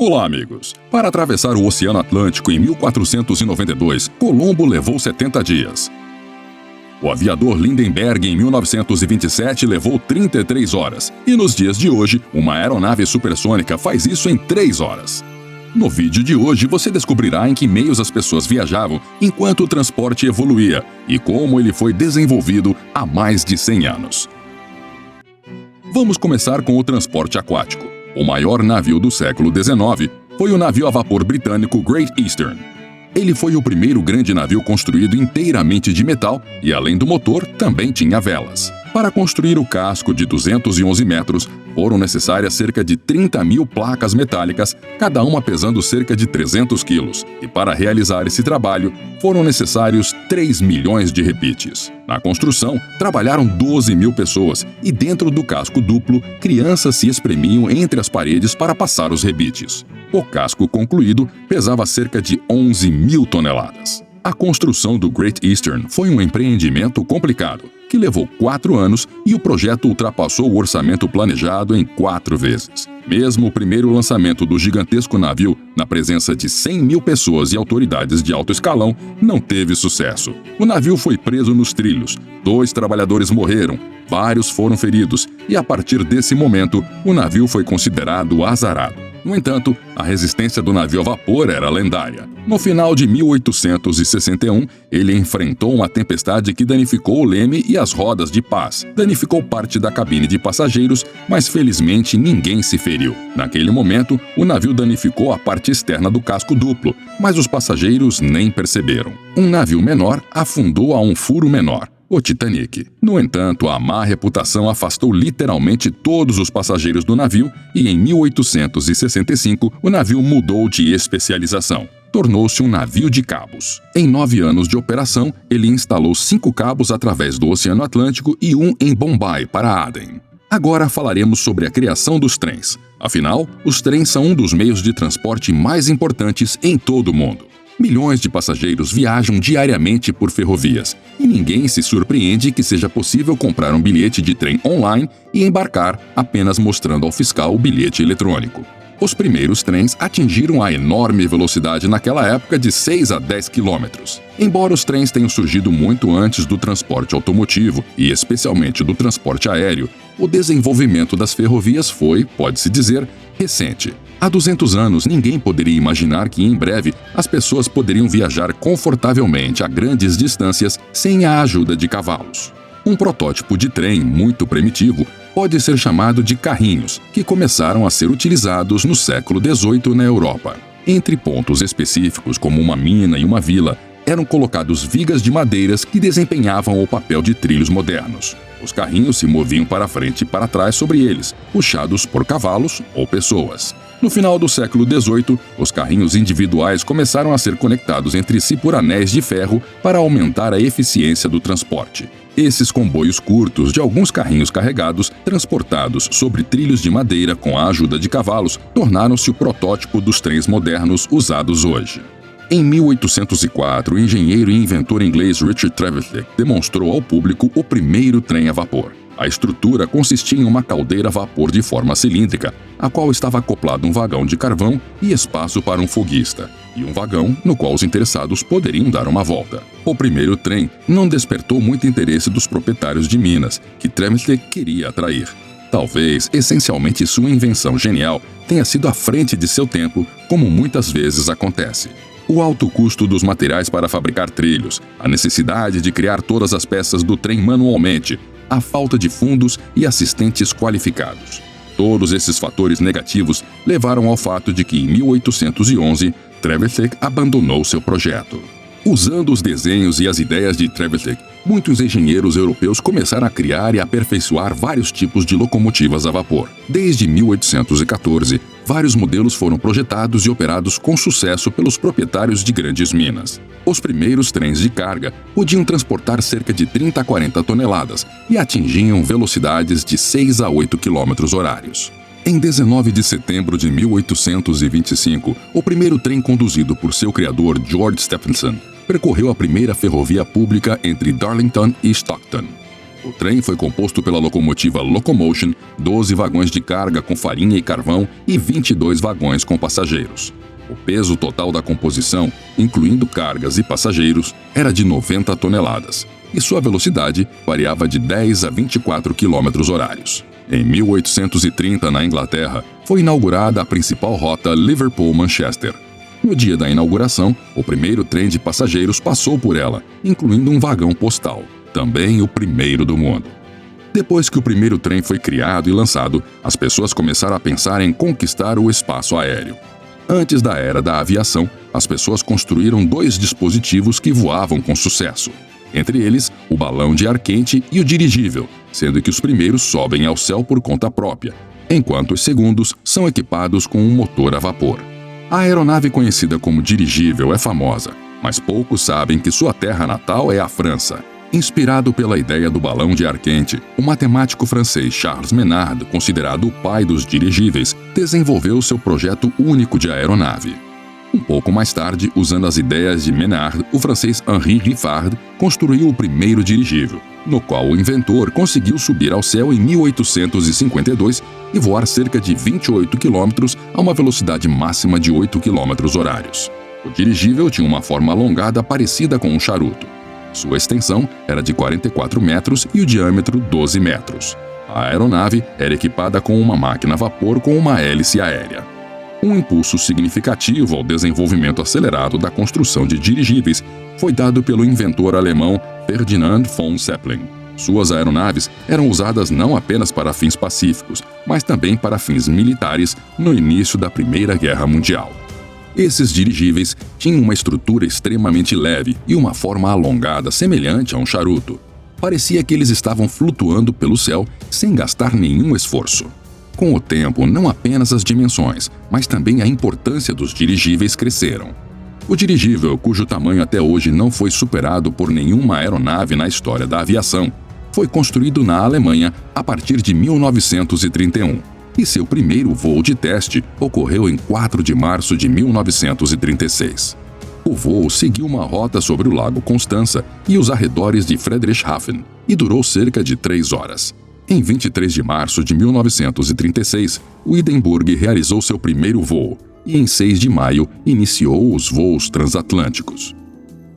Olá, amigos! Para atravessar o Oceano Atlântico em 1492, Colombo levou 70 dias. O aviador Lindenberg, em 1927, levou 33 horas. E nos dias de hoje, uma aeronave supersônica faz isso em 3 horas. No vídeo de hoje, você descobrirá em que meios as pessoas viajavam enquanto o transporte evoluía e como ele foi desenvolvido há mais de 100 anos. Vamos começar com o transporte aquático. O maior navio do século XIX foi o navio a vapor britânico Great Eastern. Ele foi o primeiro grande navio construído inteiramente de metal e, além do motor, também tinha velas. Para construir o casco de 211 metros, foram necessárias cerca de 30 mil placas metálicas, cada uma pesando cerca de 300 quilos. E para realizar esse trabalho, foram necessários 3 milhões de repites. Na construção, trabalharam 12 mil pessoas e dentro do casco duplo, crianças se espremiam entre as paredes para passar os rebites. O casco concluído pesava cerca de 11 mil toneladas. A construção do Great Eastern foi um empreendimento complicado, que levou 4 anos e o projeto ultrapassou o orçamento planejado em 4 vezes. Mesmo o primeiro lançamento do gigantesco navio, na presença de 100 mil pessoas e autoridades de alto escalão, não teve sucesso. O navio foi preso nos trilhos, 2 trabalhadores morreram, vários foram feridos e, a partir desse momento, o navio foi considerado azarado. No entanto, a resistência do navio a vapor era lendária. No final de 1861, ele enfrentou uma tempestade que danificou o leme e as rodas de pás. Danificou parte da cabine de passageiros, mas felizmente ninguém se feriu. Naquele momento, o navio danificou a parte externa do casco duplo, mas os passageiros nem perceberam. Um navio menor afundou a um furo menor, o Titanic. No entanto, a má reputação afastou literalmente todos os passageiros do navio e, em 1865, o navio mudou de especialização. Tornou-se um navio de cabos. Em 9 anos de operação, ele instalou 5 cabos através do Oceano Atlântico e 1 em Bombay, para Aden. Agora falaremos sobre a criação dos trens. Afinal, os trens são um dos meios de transporte mais importantes em todo o mundo. Milhões de passageiros viajam diariamente por ferrovias, e ninguém se surpreende que seja possível comprar um bilhete de trem online e embarcar apenas mostrando ao fiscal o bilhete eletrônico. Os primeiros trens atingiram a enorme velocidade naquela época de 6 a 10 quilômetros. Embora os trens tenham surgido muito antes do transporte automotivo e especialmente do transporte aéreo, o desenvolvimento das ferrovias foi, pode-se dizer, recente. Há 200 anos, ninguém poderia imaginar que, em breve, as pessoas poderiam viajar confortavelmente a grandes distâncias sem a ajuda de cavalos. Um protótipo de trem muito primitivo pode ser chamado de carrinhos, que começaram a ser utilizados no século XVIII na Europa. Entre pontos específicos, como uma mina e uma vila, eram colocados vigas de madeiras que desempenhavam o papel de trilhos modernos. Os carrinhos se moviam para frente e para trás sobre eles, puxados por cavalos ou pessoas. No final do século XVIII, os carrinhos individuais começaram a ser conectados entre si por anéis de ferro para aumentar a eficiência do transporte. Esses comboios curtos de alguns carrinhos carregados, transportados sobre trilhos de madeira com a ajuda de cavalos, tornaram-se o protótipo dos trens modernos usados hoje. Em 1804, o engenheiro e inventor inglês Richard Trevithick demonstrou ao público o primeiro trem a vapor. A estrutura consistia em uma caldeira a vapor de forma cilíndrica, a qual estava acoplado um vagão de carvão e espaço para um foguista, e um vagão no qual os interessados poderiam dar uma volta. O primeiro trem não despertou muito interesse dos proprietários de minas, que Trevithick queria atrair. Talvez, essencialmente, sua invenção genial tenha sido à frente de seu tempo, como muitas vezes acontece. O alto custo dos materiais para fabricar trilhos, a necessidade de criar todas as peças do trem manualmente, a falta de fundos e assistentes qualificados. Todos esses fatores negativos levaram ao fato de que, em 1811, Trevithick abandonou seu projeto. Usando os desenhos e as ideias de Trevithick, muitos engenheiros europeus começaram a criar e aperfeiçoar vários tipos de locomotivas a vapor. Desde 1814, vários modelos foram projetados e operados com sucesso pelos proprietários de grandes minas. Os primeiros trens de carga podiam transportar cerca de 30 a 40 toneladas e atingiam velocidades de 6 a 8 km/h. Em 19 de setembro de 1825, o primeiro trem conduzido por seu criador George Stephenson percorreu a primeira ferrovia pública entre Darlington e Stockton. O trem foi composto pela locomotiva Locomotion, 12 vagões de carga com farinha e carvão e 22 vagões com passageiros. O peso total da composição, incluindo cargas e passageiros, era de 90 toneladas, e sua velocidade variava de 10 a 24 km/h. Em 1830, na Inglaterra, foi inaugurada a principal rota Liverpool-Manchester. No dia da inauguração, o primeiro trem de passageiros passou por ela, incluindo um vagão postal, também o primeiro do mundo. Depois que o primeiro trem foi criado e lançado, as pessoas começaram a pensar em conquistar o espaço aéreo. Antes da era da aviação, as pessoas construíram 2 dispositivos que voavam com sucesso. Entre eles, o balão de ar quente e o dirigível, sendo que os primeiros sobem ao céu por conta própria, enquanto os segundos são equipados com um motor a vapor. A aeronave conhecida como dirigível é famosa, mas poucos sabem que sua terra natal é a França. Inspirado pela ideia do balão de ar quente, o matemático francês Charles Ménard, considerado o pai dos dirigíveis, desenvolveu seu projeto único de aeronave. Um pouco mais tarde, usando as ideias de Ménard, o francês Henri Riffard construiu o primeiro dirigível, no qual o inventor conseguiu subir ao céu em 1852 e voar cerca de 28 km a uma velocidade máxima de 8 km/h. O dirigível tinha uma forma alongada parecida com um charuto. Sua extensão era de 44 metros e o diâmetro 12 metros. A aeronave era equipada com uma máquina a vapor com uma hélice aérea. Um impulso significativo ao desenvolvimento acelerado da construção de dirigíveis foi dado pelo inventor alemão Ferdinand von Zeppelin. Suas aeronaves eram usadas não apenas para fins pacíficos, mas também para fins militares no início da Primeira Guerra Mundial. Esses dirigíveis tinham uma estrutura extremamente leve e uma forma alongada semelhante a um charuto. Parecia que eles estavam flutuando pelo céu sem gastar nenhum esforço. Com o tempo, não apenas as dimensões, mas também a importância dos dirigíveis cresceram. O dirigível, cujo tamanho até hoje não foi superado por nenhuma aeronave na história da aviação, foi construído na Alemanha a partir de 1931, e seu primeiro voo de teste ocorreu em 4 de março de 1936. O voo seguiu uma rota sobre o Lago Constança e os arredores de Friedrichshafen e durou cerca de 3 horas. Em 23 de março de 1936, o Hindenburg realizou seu primeiro voo e, em 6 de maio, iniciou os voos transatlânticos.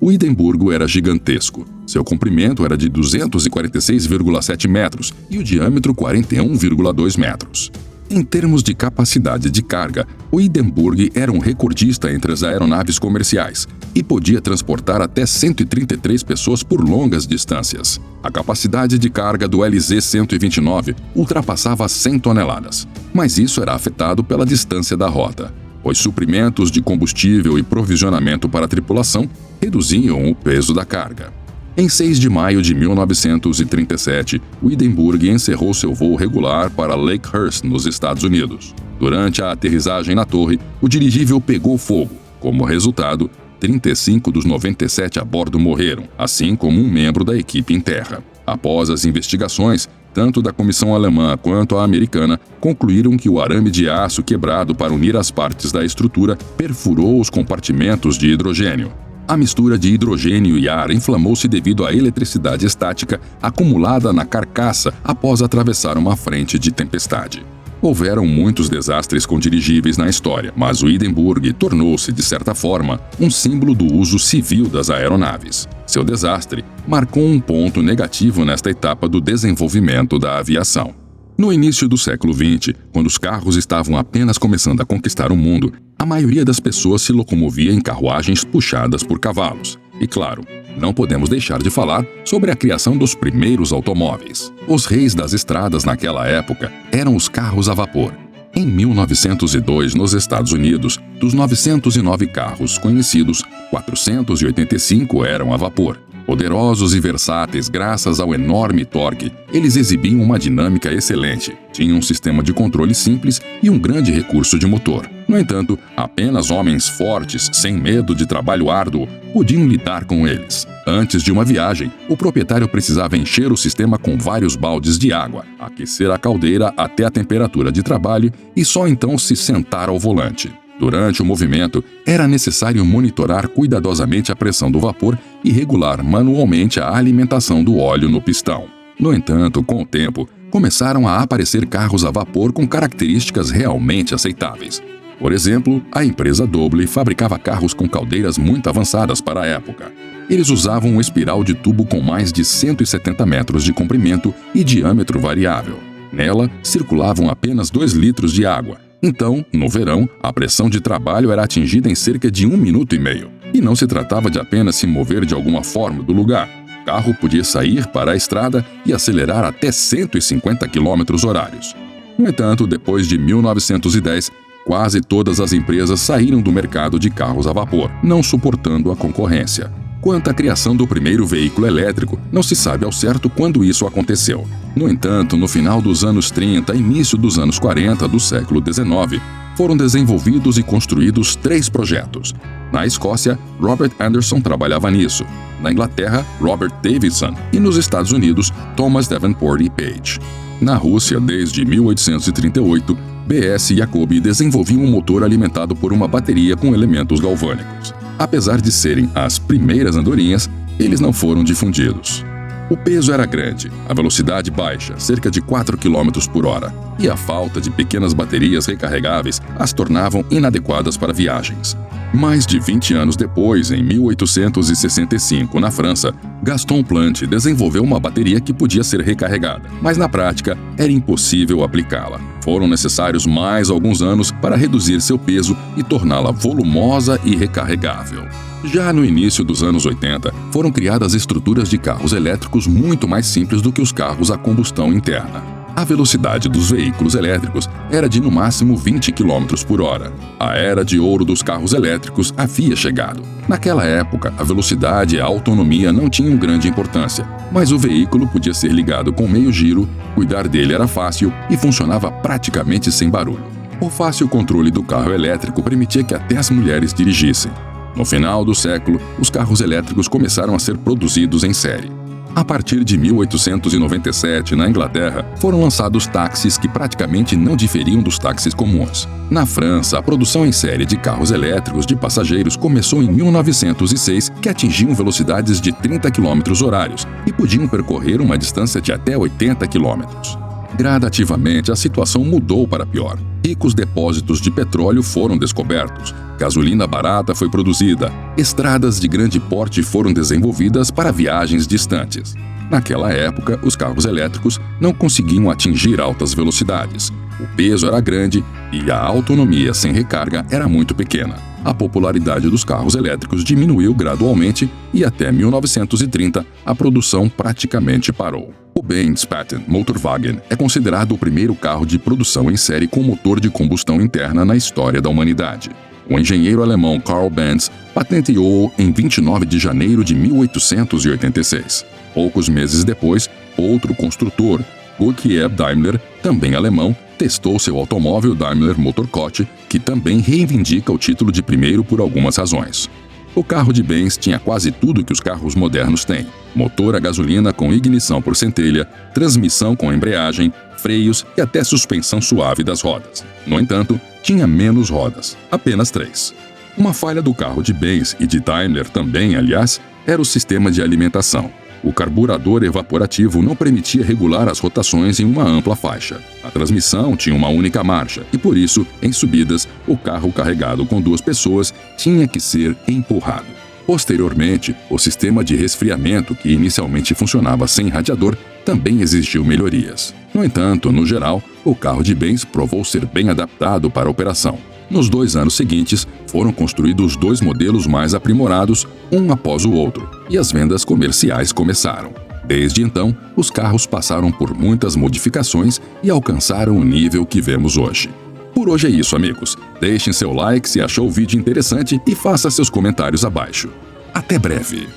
O Hindenburg era gigantesco. Seu comprimento era de 246,7 metros e o diâmetro 41,2 metros. Em termos de capacidade de carga, o Hindenburg era um recordista entre as aeronaves comerciais e podia transportar até 133 pessoas por longas distâncias. A capacidade de carga do LZ-129 ultrapassava 100 toneladas, mas isso era afetado pela distância da rota, pois suprimentos de combustível e provisionamento para a tripulação reduziam o peso da carga. Em 6 de maio de 1937, o Hindenburg encerrou seu voo regular para Lakehurst, nos Estados Unidos. Durante a aterrissagem na torre, o dirigível pegou fogo. Como resultado, 35 dos 97 a bordo morreram, assim como um membro da equipe em terra. Após as investigações, tanto da comissão alemã quanto a americana concluíram que o arame de aço quebrado para unir as partes da estrutura perfurou os compartimentos de hidrogênio. A mistura de hidrogênio e ar inflamou-se devido à eletricidade estática acumulada na carcaça após atravessar uma frente de tempestade. Houveram muitos desastres com dirigíveis na história, mas o Hindenburg tornou-se, de certa forma, um símbolo do uso civil das aeronaves. Seu desastre marcou um ponto negativo nesta etapa do desenvolvimento da aviação. No início do século XX, quando os carros estavam apenas começando a conquistar o mundo, a maioria das pessoas se locomovia em carruagens puxadas por cavalos. E claro, não podemos deixar de falar sobre a criação dos primeiros automóveis. Os reis das estradas naquela época eram os carros a vapor. Em 1902, nos Estados Unidos, dos 909 carros conhecidos, 485 eram a vapor. Poderosos e versáteis graças ao enorme torque, eles exibiam uma dinâmica excelente, tinham um sistema de controle simples e um grande recurso de motor. No entanto, apenas homens fortes, sem medo de trabalho árduo, podiam lidar com eles. Antes de uma viagem, o proprietário precisava encher o sistema com vários baldes de água, aquecer a caldeira até a temperatura de trabalho e só então se sentar ao volante. Durante o movimento, era necessário monitorar cuidadosamente a pressão do vapor e regular manualmente a alimentação do óleo no pistão. No entanto, com o tempo, começaram a aparecer carros a vapor com características realmente aceitáveis. Por exemplo, a empresa Doble fabricava carros com caldeiras muito avançadas para a época. Eles usavam um espiral de tubo com mais de 170 metros de comprimento e diâmetro variável. Nela, circulavam apenas 2 litros de água. Então, no verão, a pressão de trabalho era atingida em cerca de 1 minuto e meio. E não se tratava de apenas se mover de alguma forma do lugar. O carro podia sair para a estrada e acelerar até 150 km/h. No entanto, depois de 1910, quase todas as empresas saíram do mercado de carros a vapor, não suportando a concorrência. Quanto à criação do primeiro veículo elétrico, não se sabe ao certo quando isso aconteceu. No entanto, no final dos anos 30 e início dos anos 40 do século XIX, foram desenvolvidos e construídos 3 projetos. Na Escócia, Robert Anderson trabalhava nisso. Na Inglaterra, Robert Davidson. E nos Estados Unidos, Thomas Davenport e Page. Na Rússia, desde 1838, B.S. Jacobi desenvolvia um motor alimentado por uma bateria com elementos galvânicos. Apesar de serem as primeiras andorinhas, eles não foram difundidos. O peso era grande, a velocidade baixa, cerca de 4 km por hora, e a falta de pequenas baterias recarregáveis as tornavam inadequadas para viagens. Mais de 20 anos depois, em 1865, na França, Gaston Plante desenvolveu uma bateria que podia ser recarregada, mas na prática era impossível aplicá-la. Foram necessários mais alguns anos para reduzir seu peso e torná-la volumosa e recarregável. Já no início dos anos 80, foram criadas estruturas de carros elétricos muito mais simples do que os carros a combustão interna. A velocidade dos veículos elétricos era de no máximo 20 km por hora. A era de ouro dos carros elétricos havia chegado. Naquela época, a velocidade e a autonomia não tinham grande importância, mas o veículo podia ser ligado com meio giro, cuidar dele era fácil e funcionava praticamente sem barulho. O fácil controle do carro elétrico permitia que até as mulheres dirigissem. No final do século, os carros elétricos começaram a ser produzidos em série. A partir de 1897, na Inglaterra, foram lançados táxis que praticamente não diferiam dos táxis comuns. Na França, a produção em série de carros elétricos de passageiros começou em 1906, que atingiam velocidades de 30 km/h e podiam percorrer uma distância de até 80 km. Gradativamente, a situação mudou para pior. Ricos depósitos de petróleo foram descobertos, gasolina barata foi produzida, estradas de grande porte foram desenvolvidas para viagens distantes. Naquela época, os carros elétricos não conseguiam atingir altas velocidades. O peso era grande e a autonomia sem recarga era muito pequena. A popularidade dos carros elétricos diminuiu gradualmente e até 1930 a produção praticamente parou. O Benz Patent Motorwagen é considerado o primeiro carro de produção em série com motor de combustão interna na história da humanidade. O engenheiro alemão Karl Benz patenteou-o em 29 de janeiro de 1886. Poucos meses depois, outro construtor, Gottlieb Daimler, também alemão, testou seu automóvel Daimler Motorcoach, que também reivindica o título de primeiro por algumas razões. O carro de Benz tinha quase tudo que os carros modernos têm: motor a gasolina com ignição por centelha, transmissão com embreagem, freios e até suspensão suave das rodas. No entanto, tinha menos rodas, apenas 3. Uma falha do carro de Benz e de Daimler também, aliás, era o sistema de alimentação. O carburador evaporativo não permitia regular as rotações em uma ampla faixa. A transmissão tinha uma única marcha e, por isso, em subidas, o carro carregado com 2 pessoas tinha que ser empurrado. Posteriormente, o sistema de resfriamento, que inicialmente funcionava sem radiador, também exigiu melhorias. No entanto, no geral, o carro de Benz provou ser bem adaptado para a operação. Nos 2 anos seguintes, foram construídos 2 modelos mais aprimorados, um após o outro, e as vendas comerciais começaram. Desde então, os carros passaram por muitas modificações e alcançaram o nível que vemos hoje. Por hoje é isso, amigos. Deixem seu like se achou o vídeo interessante e faça seus comentários abaixo. Até breve!